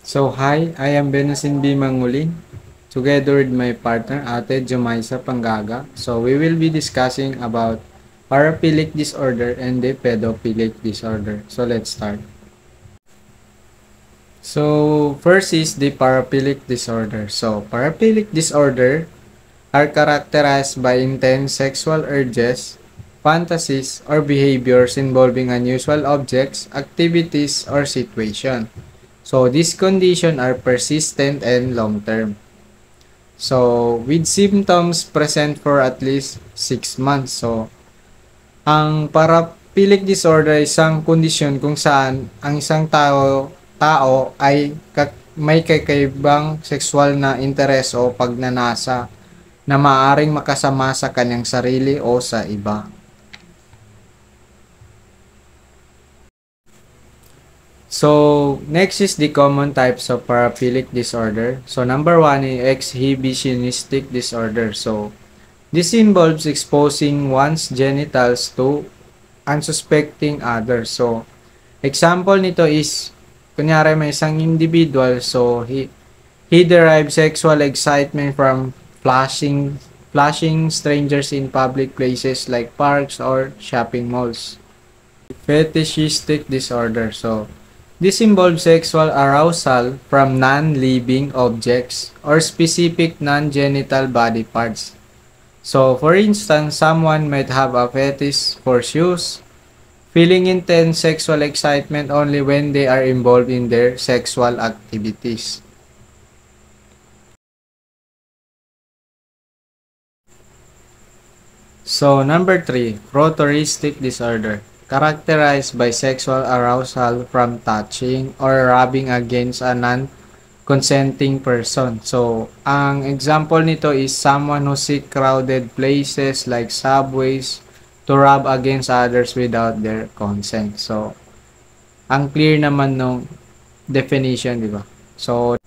So hi, I am Benasin B. Mangulin, together with my partner Ate Jumaisa Pangaga. So we will be discussing about paraphilic disorder and the pedophilic disorder. So let's start. So first is the paraphilic disorder. So paraphilic disorder are characterized by intense sexual urges, fantasies, or behaviors involving unusual objects, activities, or situations. So these conditions are persistent and long-term. So with symptoms present for at least 6 months. So ang paraphilic disorder ay isang kondisyon kung saan ang isang tao ay may kakaibang sexual na interes o pagnanasa na maaaring makasama sa kanyang sarili o sa iba. So, next is the common types of paraphilic disorder. So, number one is exhibitionistic disorder. So, this involves exposing one's genitals to unsuspecting others. So, example nito is, kunyari may isang individual, so he derives sexual excitement from flashing strangers in public places like parks or shopping malls. Fetishistic disorder. So, this involves sexual arousal from non-living objects or specific non-genital body parts. So, for instance, someone might have a fetish for shoes, feeling intense sexual excitement only when they are involved in their sexual activities. So, number 3, rotoristic disorder. Characterized by sexual arousal from touching or rubbing against a non-consenting person. So, ang example nito is someone who seek crowded places like subways to rub against others without their consent. So, ang clear naman nung definition, di ba? So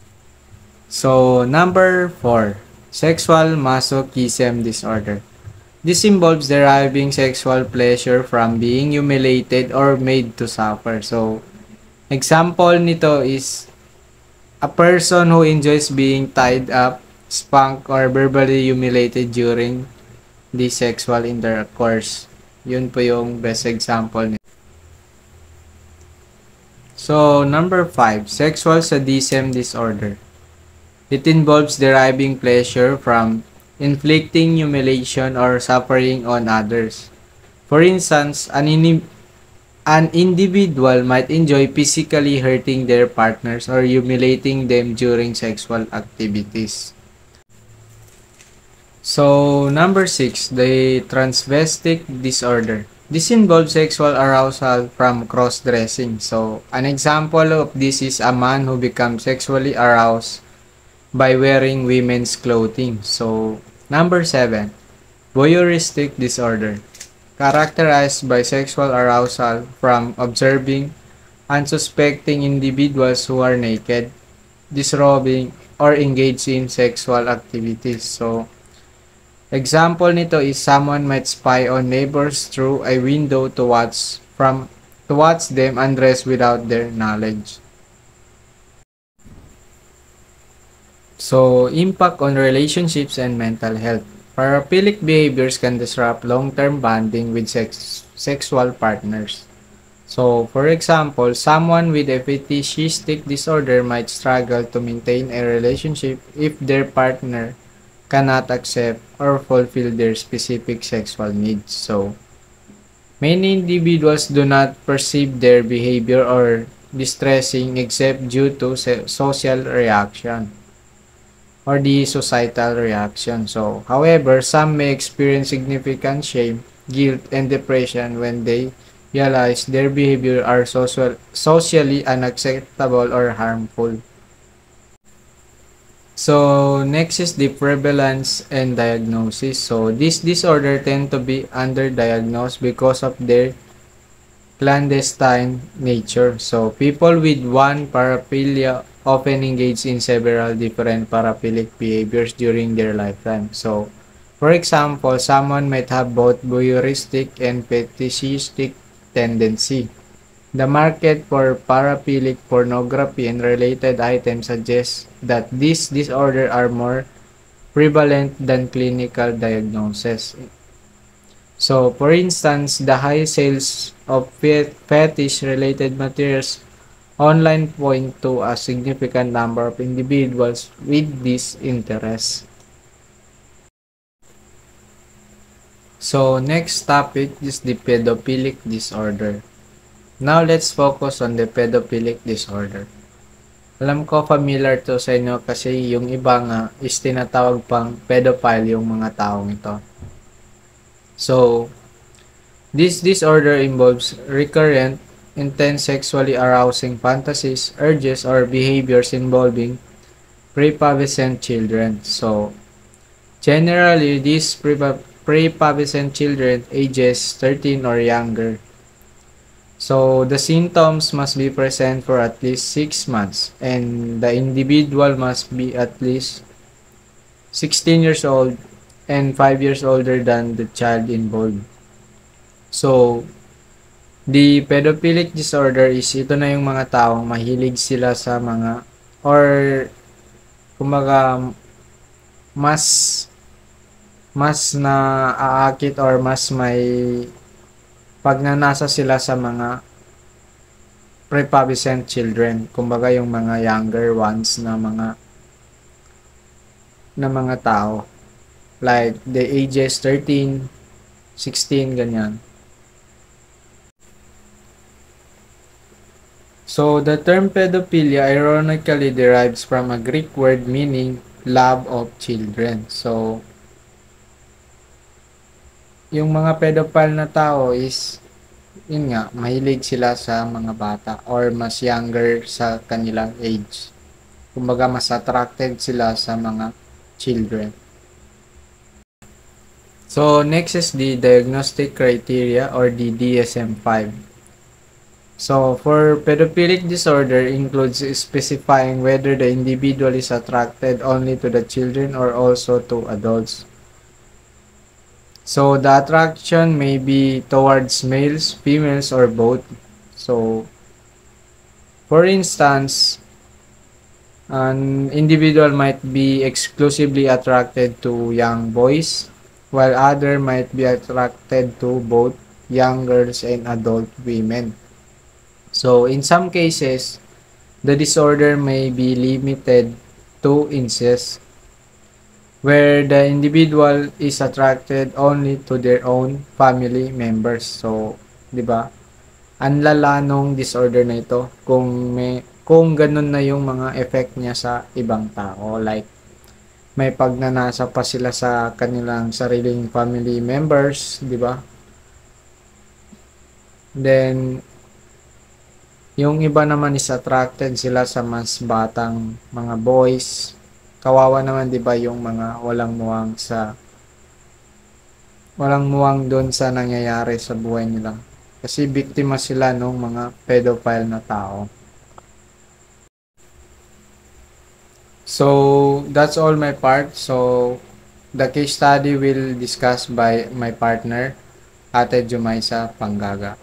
number 4, sexual masochism disorder. This involves deriving sexual pleasure from being humiliated or made to suffer. So, example nito is a person who enjoys being tied up, spanked, or verbally humiliated during the sexual intercourse. Yun po yung best example nito. So, number 5, sexual sadism disorder. It involves deriving pleasure from inflicting humiliation or suffering on others. For instance, an individual might enjoy physically hurting their partners or humiliating them during sexual activities. So, number 6, the transvestic disorder. This involves sexual arousal from cross-dressing. So, an example of this is a man who becomes sexually aroused by wearing women's clothing. So, number 7, voyeuristic disorder. Characterized by sexual arousal from observing unsuspecting individuals who are naked, disrobing, or engaged in sexual activities. So, example nito is someone might spy on neighbors through a window to watch them undress without their knowledge. So, impact on relationships and mental health. Paraphilic behaviors can disrupt long-term bonding with sexual partners. So, for example, someone with a fetishistic disorder might struggle to maintain a relationship if their partner cannot accept or fulfill their specific sexual needs. So, many individuals do not perceive their behavior or distressing except due to social reaction or the societal reaction. So, however, some may experience significant shame, guilt, and depression when they realize their behavior are socially unacceptable or harmful. So, next is the prevalence and diagnosis. So, this disorder tend to be underdiagnosed because of their clandestine nature. So, people with one paraphilia often engage in several different paraphilic behaviors during their lifetime. So, for example, someone might have both voyeuristic and fetishistic tendency. The market for paraphilic pornography and related items suggests that these disorders are more prevalent than clinical diagnosis. So, for instance, the high sales of fetish-related materials online point to a significant number of individuals with this interest. So, next topic is the pedophilic disorder. Now, let's focus on the pedophilic disorder. Alam ko familiar to sa inyo kasi yung iba nga is tinatawag pang pedophile yung mga taong ito. So, this disorder involves recurrent, intense sexually arousing fantasies, urges, or behaviors involving prepubescent children. So, generally, these prepubescent children ages 13 or younger. So, the symptoms must be present for at least 6 months and the individual must be at least 16 years old and 5 years older than the child involved. So, the pedophilic disorder is ito na yung mga taong mahilig sila sa mga or kumbaga mas naaakit or mas may pagnanasa sila sa mga prepubescent children, kumbaga yung mga younger ones na mga tao like the ages 13, 16 ganyan. So the term pedophilia ironically derives from a Greek word meaning love of children. So yung mga pedophile na tao is yun nga, mahilig sila sa mga bata or mas younger sa kanilang age. Kumbaga mas attracted sila sa mga children. So next is the diagnostic criteria or the DSM-5. So for pedophilic disorder includes specifying whether the individual is attracted only to the children or also to adults. So, the attraction may be towards males, females, or both. So, for instance, an individual might be exclusively attracted to young boys, while other might be attracted to both young girls and adult women. So, in some cases, the disorder may be limited to incest, where the individual is attracted only to their own family members. So, 'di ba? Ang lala nung disorder na ito kung ganun na yung mga effect niya sa ibang tao, like may pagnanasa pa sila sa kanilang sariling family members, 'di ba? Then yung iba naman is attracted sila sa mas batang mga boys. Kawawa naman 'di ba yung mga walang muwang doon sa nangyayari sa buhay nila. Kasi biktima sila ng mga pedophile na tao. So, that's all my part. So, the case study will discussed by my partner, Ate Jumaisa Pangaga.